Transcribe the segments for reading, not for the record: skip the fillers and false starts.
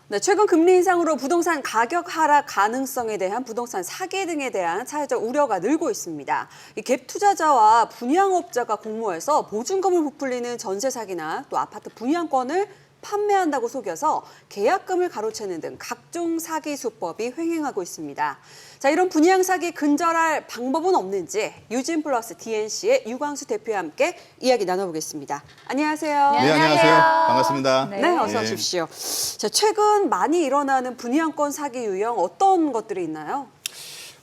네, 최근 금리 인상으로 부동산 가격 하락 가능성에 대한 부동산 사기 등에 대한 사회적 우려가 늘고 있습니다. 이 갭 투자자와 분양업자가 공모해서 보증금을 부풀리는 전세 사기나 또 아파트 분양권을 판매한다고 속여서 계약금을 가로채는 등 각종 사기 수법이 횡행하고 있습니다. 자, 이런 분양 사기 근절할 방법은 없는지 유진 플러스 DNC의 유광수 대표와 함께 이야기 나눠보겠습니다. 안녕하세요. 네, 안녕하세요. 반갑습니다. 네, 어서 오십시오. 자, 최근 많이 일어나는 분양권 사기 유형 어떤 것들이 있나요?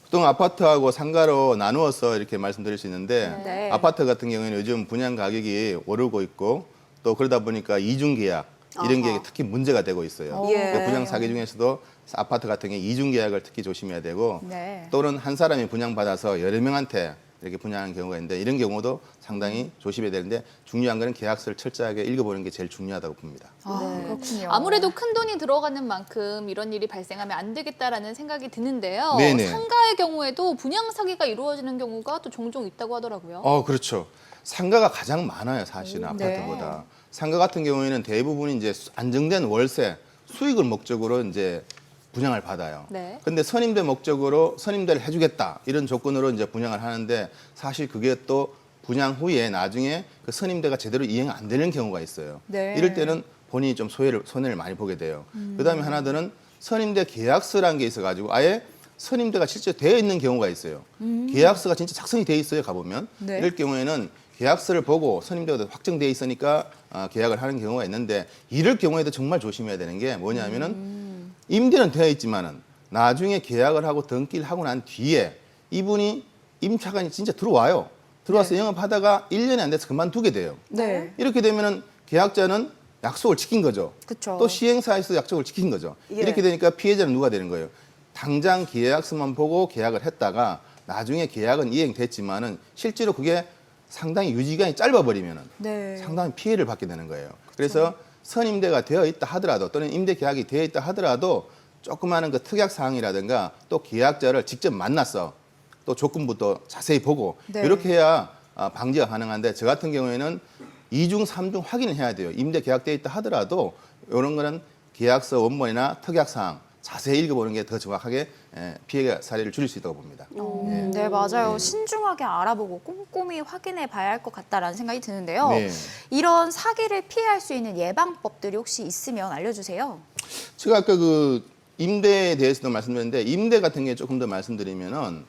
보통 아파트하고 상가로 나누어서 이렇게 말씀드릴 수 있는데 네. 아파트 같은 경우에는 요즘 분양 가격이 오르고 있고 또 그러다 보니까 이중 계약 이런 게 특히 문제가 되고 있어요. 예. 그러니까 분양 사기 중에서도 아파트 같은 경우 이중 계약을 특히 조심해야 되고 네. 또는 한 사람이 분양받아서 여러 명한테 이렇게 분양하는 경우가 있는데 이런 경우도 상당히 조심해야 되는데 중요한 거는 계약서를 철저하게 읽어보는 게 제일 중요하다고 봅니다. 그렇군요. 아무래도 큰 돈이 들어가는 만큼 이런 일이 발생하면 안 되겠다라는 생각이 드는데요. 네네. 상가의 경우에도 분양 사기가 이루어지는 경우가 또 종종 있다고 하더라고요. 그렇죠. 상가가 가장 많아요, 사실은 아파트보다. 상가 같은 경우에는 대부분이 이제 안정된 월세, 수익을 목적으로 이제 분양을 받아요. 네. 근데 선임대 목적으로 선임대를 해주겠다 이런 조건으로 이제 분양을 하는데 사실 그게 또 분양 후에 나중에 그 선임대가 제대로 이행 안 되는 경우가 있어요. 네. 이럴 때는 본인이 좀 손해를 많이 보게 돼요. 그다음에 하나들은 선임대 계약서라는 게 있어가지고 아예 선임대가 실제 되어 있는 경우가 있어요. 계약서가 진짜 작성이 돼 있어요, 가보면. 네. 이럴 경우에는 계약서를 보고 선임대가 확정돼 있으니까 계약을 하는 경우가 있는데 이럴 경우에도 정말 조심해야 되는 게 뭐냐면은 임대는 되어 있지만은 나중에 계약을 하고 등기를 하고 난 뒤에 이분이 임차관이 진짜 들어와요. 들어와서 영업하다가 1년이 안 돼서 그만두게 돼요. 네. 이렇게 되면은 계약자는 약속을 지킨 거죠. 그쵸. 또 시행사에서 약속을 지킨 거죠. 예. 이렇게 되니까 피해자는 누가 되는 거예요? 당장 계약서만 보고 계약을 했다가 나중에 계약은 이행됐지만은 실제로 그게 상당히 유지기간이 짧아버리면은 네. 상당히 피해를 받게 되는 거예요. 그래서 선임대가 되어 있다 하더라도 또는 임대 계약이 되어 있다 하더라도 조그마한 그 특약 사항이라든가 또 계약자를 직접 만나서 또 조건부터 자세히 보고 네. 이렇게 해야 방지가 가능한데 저 같은 경우에는 2중, 3중 확인을 해야 돼요. 임대 계약되어 있다 하더라도 이런 거는 계약서 원본이나 특약 사항 자세히 읽어보는 게 더 정확하게 피해 사례를 줄일 수 있다고 봅니다. 네, 맞아요. 신중하게 알아보고 꼼꼼히 확인해 봐야 할 것 같다라는 생각이 드는데요. 네. 이런 사기를 피할 수 있는 예방법들이 혹시 있으면 알려주세요. 제가 아까 그 임대에 대해서도 말씀드렸는데 임대 같은 게 조금 더 말씀드리면은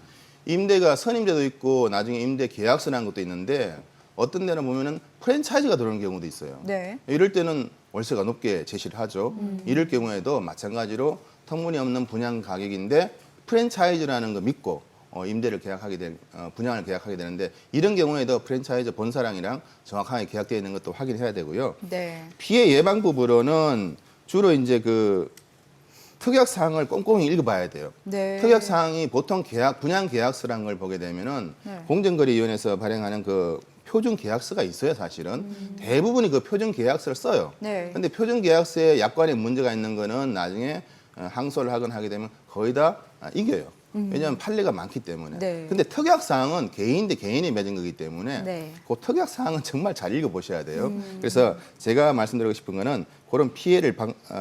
임대가 선임대도 있고 나중에 임대 계약서라는 것도 있는데 어떤 데는 보면은 프랜차이즈가 들어오는 경우도 있어요. 네. 이럴 때는 월세가 높게 제시를 하죠. 이럴 경우에도 마찬가지로 터무니없는 분양 가격인데 프랜차이즈라는 거 믿고 임대를 계약하게 분양을 계약하게 되는데 이런 경우에도 프랜차이즈 본사랑이랑 정확하게 계약되어 있는 것도 확인해야 되고요. 네. 피해 예방법으로는 주로 이제 그 특약 사항을 꼼꼼히 읽어봐야 돼요. 네. 특약 사항이 보통 분양 계약서라는 걸 보게 되면은 네. 공정거래위원회에서 발행하는 그 표준 계약서가 있어요, 사실은. 대부분이 그 표준 계약서를 써요. 네. 근데 표준 계약서에 약관에 문제가 있는 거는 나중에 항소를 하거나 하게 되면 거의 다 이겨요. 왜냐하면 판례가 많기 때문에. 네. 근데 특약 사항은 개인 대 개인이 맺은 거기 때문에 네. 그 특약 사항은 정말 잘 읽어보셔야 돼요. 그래서 제가 말씀드리고 싶은 거는 그런 피해를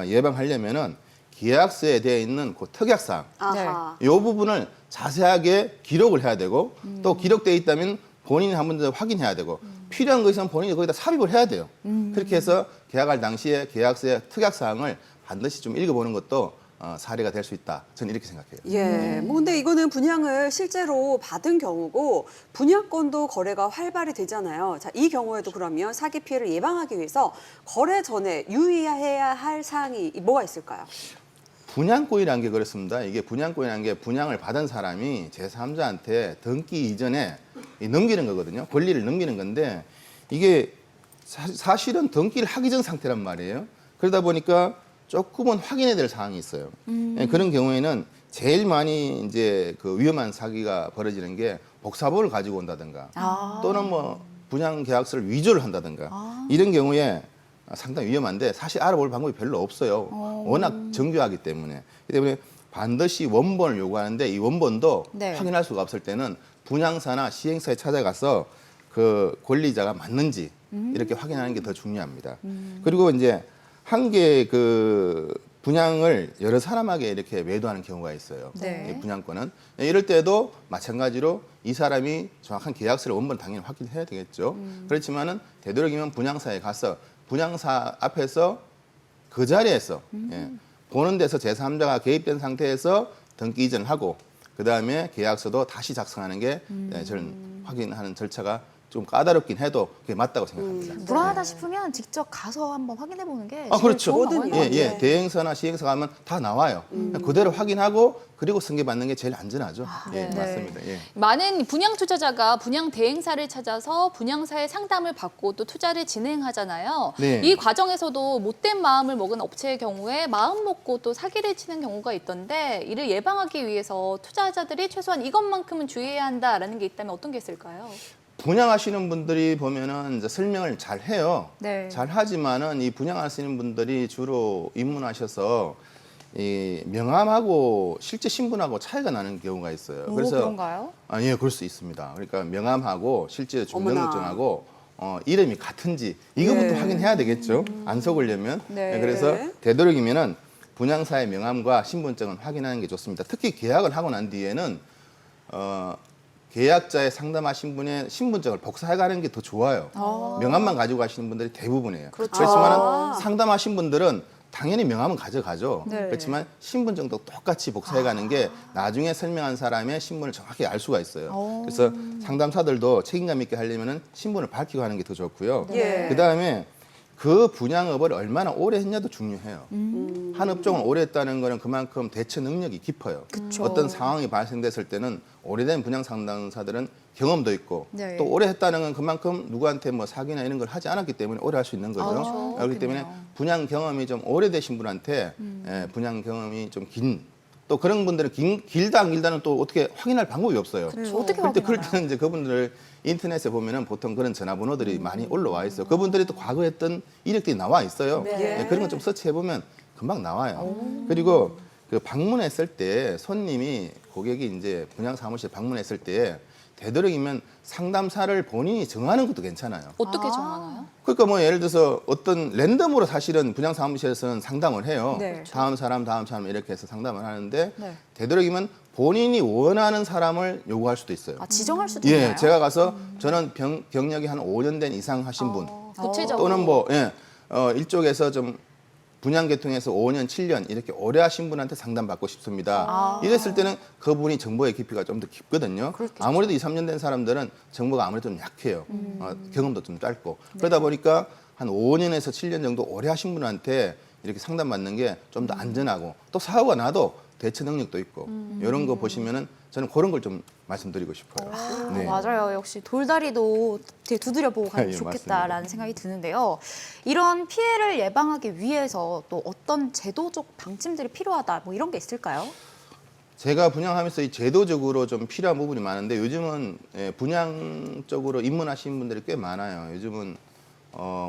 예방하려면은 계약서에 되어 있는 그 특약 사항 아하. 이 부분을 자세하게 기록을 해야 되고 또 기록되어 있다면 본인이 한 번 더 확인해야 되고 필요한 거 있으면 본인이 거기다 삽입을 해야 돼요. 그렇게 해서 계약할 당시에 계약서의 특약 사항을 반드시 좀 읽어보는 것도 사례가 될 수 있다. 저는 이렇게 생각해요. 예, 뭐 근데 이거는 분양을 실제로 받은 경우고 분양권도 거래가 활발히 되잖아요. 자, 이 경우에도 그러면 사기 피해를 예방하기 위해서 거래 전에 유의해야 할 사항이 뭐가 있을까요? 분양권이라는 게 그렇습니다. 이게 분양권이라는 게 분양을 받은 사람이 제3자한테 등기 이전에 넘기는 거거든요. 권리를 넘기는 건데 이게 사실은 등기를 하기 전 상태란 말이에요. 그러다 보니까 조금은 확인해야 될 사항이 있어요. 그런 경우에는 제일 많이 이제 그 위험한 사기가 벌어지는 게 복사본을 가지고 온다든가 또는 뭐 분양 계약서를 위조를 한다든가 이런 경우에 상당히 위험한데 사실 알아볼 방법이 별로 없어요. 워낙 정교하기 때문에. 그렇기 때문에 반드시 원본을 요구하는데 이 원본도 네. 확인할 수가 없을 때는 분양사나 시행사에 찾아가서 그 권리자가 맞는지 이렇게 확인하는 게 더 중요합니다. 그리고 이제 한 개 그 분양을 여러 사람에게 이렇게 매도하는 경우가 있어요. 네. 이 분양권은. 이럴 때도 마찬가지로 이 사람이 정확한 계약서를 원본 당연히 확인해야 되겠죠. 그렇지만은 되도록이면 분양사에 가서 분양사 앞에서 그 자리에서 예, 보는 데서 제3자가 개입된 상태에서 등기 이전을 하고 그다음에 계약서도 다시 작성하는 게 예, 저는 확인하는 절차가 좀 까다롭긴 해도 그게 맞다고 생각합니다. 불안하다 싶으면 직접 가서 한번 확인해 보는 게 아, 제일 그렇죠. 좋은 뭐든 방법인 것 예, 같아요. 예. 대행사나 시행사 가면 다 나와요. 그대로 확인하고 그리고 승계받는 게 제일 안전하죠. 예, 네. 맞습니다. 예. 많은 분양 투자자가 분양 대행사를 찾아서 분양사의 상담을 받고 또 투자를 진행하잖아요. 네. 이 과정에서도 못된 마음을 먹은 업체의 경우에 마음 먹고 또 사기를 치는 경우가 있던데 이를 예방하기 위해서 투자자들이 최소한 이것만큼은 주의해야 한다라는 게 있다면 어떤 게 있을까요? 분양하시는 분들이 보면은 이제 설명을 잘 해요. 네. 잘 하지만은 이 분양하시는 분들이 주로 입문하셔서 이 명함하고 실제 신분하고 차이가 나는 경우가 있어요. 오, 그런가요? 아, 예, 그럴 수 있습니다. 그러니까 명함하고 실제 어머나. 주민등록증하고 이름이 같은지 이거부터 네. 확인해야 되겠죠. 안 속으려면. 네. 예, 그래서 되도록이면은 분양사의 명함과 신분증은 확인하는 게 좋습니다. 특히 계약을 하고 난 뒤에는 계약자의 상담하신 분의 신분증을 복사해 가는 게 더 좋아요. 명함만 가지고 가시는 분들이 대부분이에요. 그렇죠. 그렇지만 아. 상담하신 분들은 당연히 명함은 가져가죠. 네. 그렇지만 신분증도 똑같이 복사해 가는 게 나중에 설명한 사람의 신분을 정확히 알 수가 있어요. 그래서 상담사들도 책임감 있게 하려면 신분을 밝히고 하는 게 더 좋고요. 예. 그다음에 그 분양업을 얼마나 오래 했냐도 중요해요. 한 업종을 오래 했다는 거는 그만큼 대처 능력이 깊어요. 그쵸. 어떤 상황이 발생됐을 때는 오래된 분양 상담사들은 경험도 있고 네. 또 오래 했다는 건 그만큼 누구한테 뭐 사기나 이런 걸 하지 않았기 때문에 오래 할 수 있는 거죠. 그렇죠. 그렇기 때문에 그렇겠네요. 분양 경험이 좀 오래되신 분한테 예, 분양 경험이 좀 긴 또 그런 분들은 길다 안 길다는 또 어떻게 확인할 방법이 없어요. 그렇죠. 어떻게 그럴 확인하나요? 때는 이제 그분들을 인터넷에 보면은 보통 그런 전화번호들이 많이 올라와 있어요. 그분들이 또 과거에 했던 이력들이 나와 있어요. 네. 예, 그런 거 좀 서치해 보면 금방 나와요. 그리고 그 방문했을 때 손님이 고객이 이제 분양 사무실 방문했을 때 되도록이면 상담사를 본인이 정하는 것도 괜찮아요. 어떻게 아. 정하나요? 그러니까 뭐 예를 들어서 어떤 랜덤으로 사실은 분양 사무실에서는 상담을 해요. 네. 다음 사람 이렇게 해서 상담을 하는데 네. 되도록이면 본인이 원하는 사람을 요구할 수도 있어요. 아, 지정할 수도 예, 있나요? 제가 가서 저는 경력이 한 5년 된 이상 하신 분 구체적으로 또는 뭐 일쪽에서 좀 분양 계통에서 5년, 7년 이렇게 오래 하신 분한테 상담받고 싶습니다. 이랬을 때는 그분이 정보의 깊이가 좀 더 깊거든요. 그렇겠죠. 아무래도 2, 3년 된 사람들은 정보가 아무래도 좀 약해요. 경험도 좀 짧고. 그러다 보니까 한 5년에서 7년 정도 오래 하신 분한테 이렇게 상담받는 게 좀 더 안전하고 또 사고가 나도 대처 능력도 있고 이런 거 보시면은 저는 그런 걸 좀 말씀드리고 싶어요. 네. 맞아요. 역시 돌다리도 되게 두드려보고 가면 예, 좋겠다라는 맞습니다. 생각이 드는데요. 이런 피해를 예방하기 위해서 또 어떤 제도적 방침들이 필요하다 뭐 이런 게 있을까요? 제가 분양하면서 이 제도적으로 좀 필요한 부분이 많은데 요즘은 분양 쪽으로 입문하신 분들이 꽤 많아요. 요즘은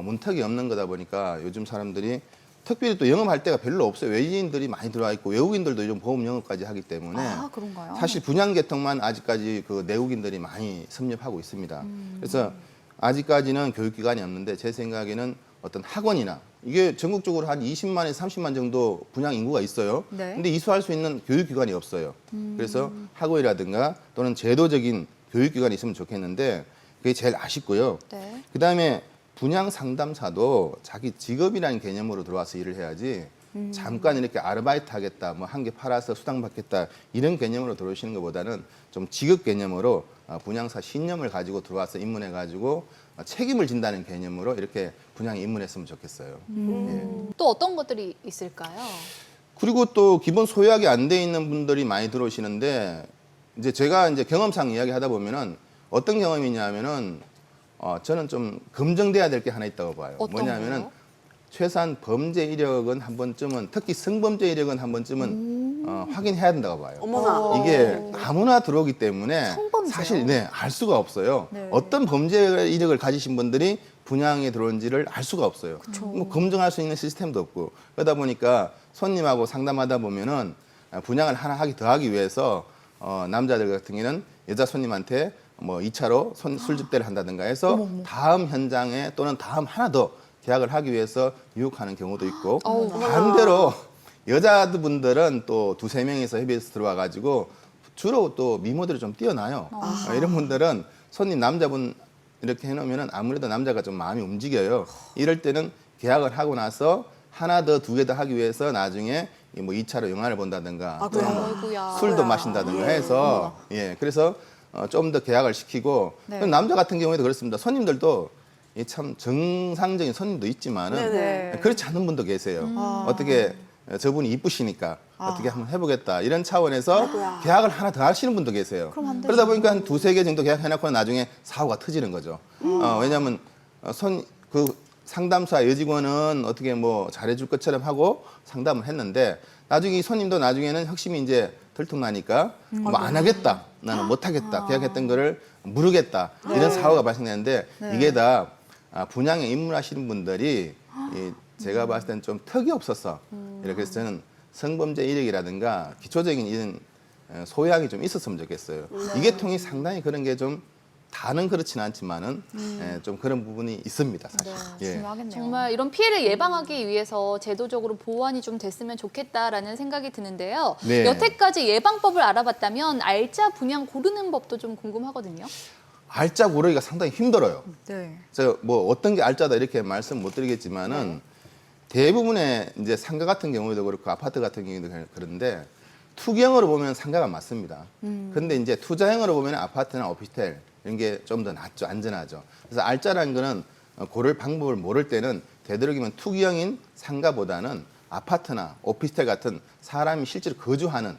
문턱이 없는 거다 보니까 요즘 사람들이 특별히 또 영업할 때가 별로 없어요. 외지인들이 많이 들어와 있고 외국인들도 요즘 보험 영업까지 하기 때문에 아, 그런가요? 사실 분양 계통만 아직까지 그 내국인들이 많이 섭렵하고 있습니다. 그래서 아직까지는 교육기관이 없는데 제 생각에는 어떤 학원이나 이게 전국적으로 한 20만에서 30만 정도 분양 인구가 있어요. 네. 근데 이수할 수 있는 교육기관이 없어요. 그래서 학원이라든가 또는 제도적인 교육기관이 있으면 좋겠는데 그게 제일 아쉽고요. 네. 그다음에 분양 상담사도 자기 직업이라는 개념으로 들어와서 일을 해야지 잠깐 이렇게 아르바이트 하겠다, 뭐 한 개 팔아서 수당 받겠다 이런 개념으로 들어오시는 것보다는 좀 직업 개념으로 분양사 신념을 가지고 들어와서 입문해 가지고 책임을 진다는 개념으로 이렇게 분양에 입문했으면 좋겠어요. 예. 또 어떤 것들이 있을까요? 그리고 또 기본 소유하게 안 돼 있는 분들이 많이 들어오시는데 이제 제가 이제 경험상 이야기하다 보면은 어떤 경험이냐면은 저는 좀 검증돼야 될 게 하나 있다고 봐요. 어떤 뭐냐면은 거요? 최소한 범죄 이력은 한 번쯤은 특히 성범죄 이력은 한 번쯤은 확인해야 된다고 봐요. 어머나. 이게 아무나 들어오기 때문에 성범죄요? 사실 알 수가 없어요. 네. 어떤 범죄 이력을 가지신 분들이 분양에 들어온지를 알 수가 없어요. 뭐 검증할 수 있는 시스템도 없고 그러다 보니까 손님하고 상담하다 보면은 분양을 하나 더하기 위해서 남자들 같은 경우는 여자 손님한테 뭐 2차로 술집대를 한다든가 해서 다음 현장에 또는 다음 하나 더 계약을 하기 위해서 유혹하는 경우도 있고 반대로 여자분들은 또 두세 명이서 협의해서 들어와가지고 주로 또 미모들이 좀 뛰어나요. 이런 분들은 손님 남자분 이렇게 해놓으면 아무래도 남자가 좀 마음이 움직여요. 이럴 때는 계약을 하고 나서 하나 더, 두 개 더 하기 위해서 나중에 뭐 2차로 영화를 본다든가 아, 또는 그래요? 아이고야. 술도 마신다든가 해서 그래서 좀 더 계약을 시키고 네. 남자 같은 경우에도 그렇습니다. 손님들도 이 참 정상적인 손님도 있지만은 네네. 그렇지 않은 분도 계세요. 어떻게 저분이 이쁘시니까 어떻게 한번 해보겠다 이런 차원에서 아이고야. 계약을 하나 더 하시는 분도 계세요. 그럼 안 되죠. 그러다 보니까 한 두세 개 정도 계약해놓고 나중에 사고가 터지는 거죠. 왜냐하면 그 상담사 여직원은 어떻게 뭐 잘해줄 것처럼 하고 상담을 했는데 나중에 이 손님도 나중에는 혁심이 이제 들통나니까 뭐 안 하겠다, 나는 못 하겠다, 계약했던 거를 모르겠다 이런 사고가 발생되는데 이게 다 분양에 입문하시는 분들이 제가 봤을 때는 좀 턱이 없어서 이렇게 해서 저는 성범죄 이력이라든가 기초적인 이런 소양이 좀 있었으면 좋겠어요. 이게 통이 상당히 그런 게 좀 다는 그렇지는 않지만은 좀 그런 부분이 있습니다. 사실. 예. 중요하겠네요. 정말 이런 피해를 예방하기 위해서 제도적으로 보완이 좀 됐으면 좋겠다라는 생각이 드는데요. 네. 여태까지 예방법을 알아봤다면 알짜 분양 고르는 법도 좀 궁금하거든요. 알짜 고르기가 상당히 힘들어요. 네. 저 뭐 어떤 게 알짜다 이렇게 말씀 못 드리겠지만은 대부분의 이제 상가 같은 경우에도 그렇고 아파트 같은 경우에도 그런데 투기형으로 보면 상가가 맞습니다. 근데 이제 투자형으로 보면 아파트나 오피스텔 이런 게 좀 더 낫죠, 안전하죠. 그래서 알짜라는 거는 고를 방법을 모를 때는 되도록이면 투기형인 상가보다는 아파트나 오피스텔 같은 사람이 실제로 거주하는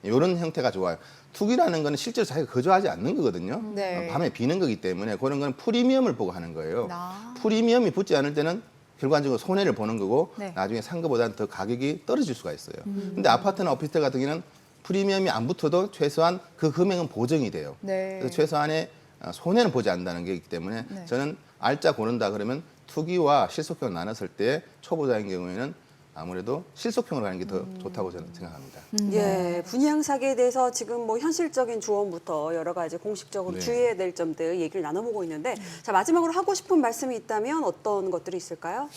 이런 형태가 좋아요. 투기라는 거는 실제로 자기가 거주하지 않는 거거든요. 네. 밤에 비는 거기 때문에 그런 건 프리미엄을 보고 하는 거예요. 아. 프리미엄이 붙지 않을 때는 결과적으로 손해를 보는 거고 네. 나중에 산 것보다는 더 가격이 떨어질 수가 있어요. 근데 아파트나 오피스텔 같은 경우는 프리미엄이 안 붙어도 최소한 그 금액은 보정이 돼요. 네. 그래서 최소한의 손해는 보지 않는다는 게 있기 때문에 네. 저는 알짜 고른다 그러면 투기와 실속형을 나눴을 때 초보자인 경우에는 아무래도 실속형으로 가는 게 더 좋다고 저는 생각합니다. 예, 분양 사기에 대해서 지금 뭐 현실적인 조언부터 여러 가지 공식적으로 네. 주의해야 될 점들 얘기를 나눠보고 있는데 자 마지막으로 하고 싶은 말씀이 있다면 어떤 것들이 있을까요?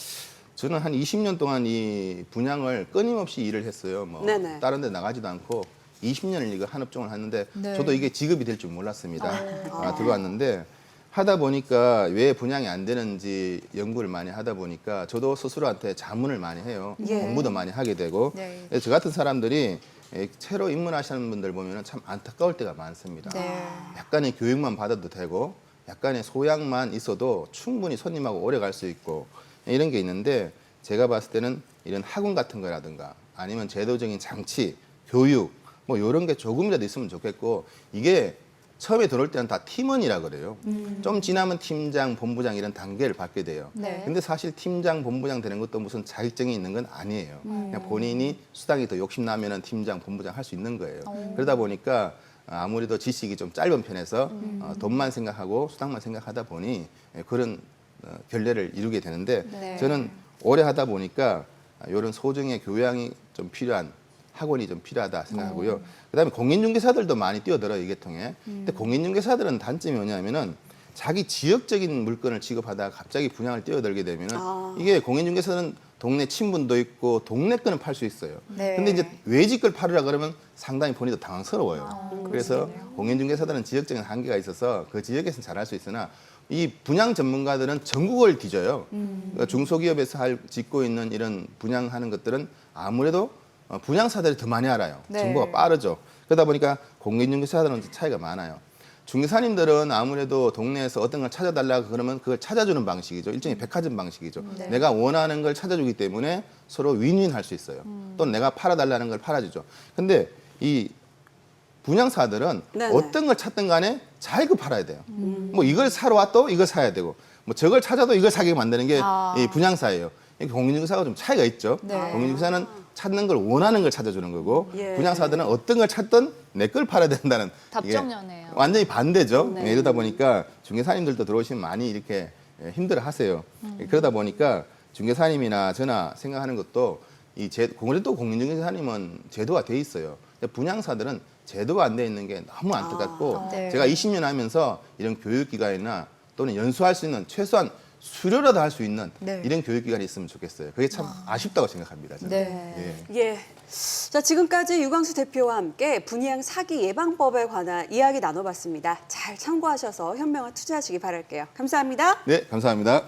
저는 한 20년 동안 이 분양을 끊임없이 일을 했어요. 뭐 네네. 다른 데 나가지도 않고 20년을 이거 한 업종을 했는데 네. 저도 이게 직업이 될 줄 몰랐습니다. 들어왔는데 하다 보니까 왜 분양이 안 되는지 연구를 많이 하다 보니까 저도 스스로한테 자문을 많이 해요. 예. 공부도 많이 하게 되고 네. 그래서 저 같은 사람들이 새로 입문하시는 분들 보면 참 안타까울 때가 많습니다. 네. 약간의 교육만 받아도 되고 약간의 소양만 있어도 충분히 손님하고 오래 갈 수 있고 이런 게 있는데 제가 봤을 때는 이런 학원 같은 거라든가 아니면 제도적인 장치, 교육 뭐 이런 게 조금이라도 있으면 좋겠고 이게 처음에 들어올 때는 다 팀원이라 그래요. 좀 지나면 팀장, 본부장 이런 단계를 받게 돼요. 네. 근데 사실 팀장, 본부장 되는 것도 무슨 자격증이 있는 건 아니에요. 그냥 본인이 수당이 더 욕심나면 팀장, 본부장 할 수 있는 거예요. 그러다 보니까 아무래도 지식이 좀 짧은 편에서 돈만 생각하고 수당만 생각하다 보니 그런 결례를 이루게 되는데 네. 저는 오래 하다 보니까 이런 소정의 교양이 좀 필요한 학원이 좀 필요하다 생각하고요. 그다음에 공인중개사들도 많이 뛰어들어요, 이 계통에. 근데 공인중개사들은 단점이 뭐냐면은 자기 지역적인 물건을 취급하다가 갑자기 분양을 뛰어들게 되면은 이게 공인중개사는 동네 친분도 있고 동네 거는 팔 수 있어요. 네. 근데 이제 외지 걸 팔으라 그러면 상당히 본인도 당황스러워요. 그래서 그러시겠네요. 공인중개사들은 지역적인 한계가 있어서 그 지역에서는 잘할 수 있으나 이 분양 전문가들은 전국을 뒤져요. 그러니까 중소기업에서 짓고 있는 이런 분양하는 것들은 아무래도 분양사들이 더 많이 알아요. 네. 정보가 빠르죠. 그러다 보니까 공인중개사들은 차이가 많아요. 중개사님들은 아무래도 동네에서 어떤 걸 찾아달라고 그러면 그걸 찾아주는 방식이죠. 일종의 백화점 방식이죠. 네. 내가 원하는 걸 찾아주기 때문에 서로 윈윈 할 수 있어요. 또는 내가 팔아달라는 걸 팔아주죠. 근데 이 분양사들은 네네. 어떤 걸 찾든 간에 자기가 팔아야 돼요. 뭐 이걸 사러 왔도 이걸 사야 되고 뭐 저걸 찾아도 이걸 사게 만드는 게 이 분양사예요. 이게 공인중개사가 좀 차이가 있죠. 네. 공인중개사는 찾는 걸 원하는 걸 찾아주는 거고 예. 분양사들은 어떤 걸 찾든 내 걸 팔아야 된다는 이게 답정너네요. 완전히 반대죠. 네. 이러다 보니까 중개사님들도 들어오시면 많이 이렇게 힘들어하세요. 그러다 보니까 중개사님이나 저나 생각하는 것도 그래도 공인중개사님은 제도가 돼 있어요. 근데 분양사들은 제도가 안 돼 있는 게 너무 안타깝고 네. 제가 20년 하면서 이런 교육기관이나 또는 연수할 수 있는 최소한 수료라도 할 수 있는 네. 이런 교육기관이 있으면 좋겠어요. 그게 참 아쉽다고 생각합니다. 저는. 네. 예. 예. 자, 지금까지 유광수 대표와 함께 분양 사기 예방법에 관한 이야기 나눠봤습니다. 잘 참고하셔서 현명한 투자하시기 바랄게요. 감사합니다. 네, 감사합니다.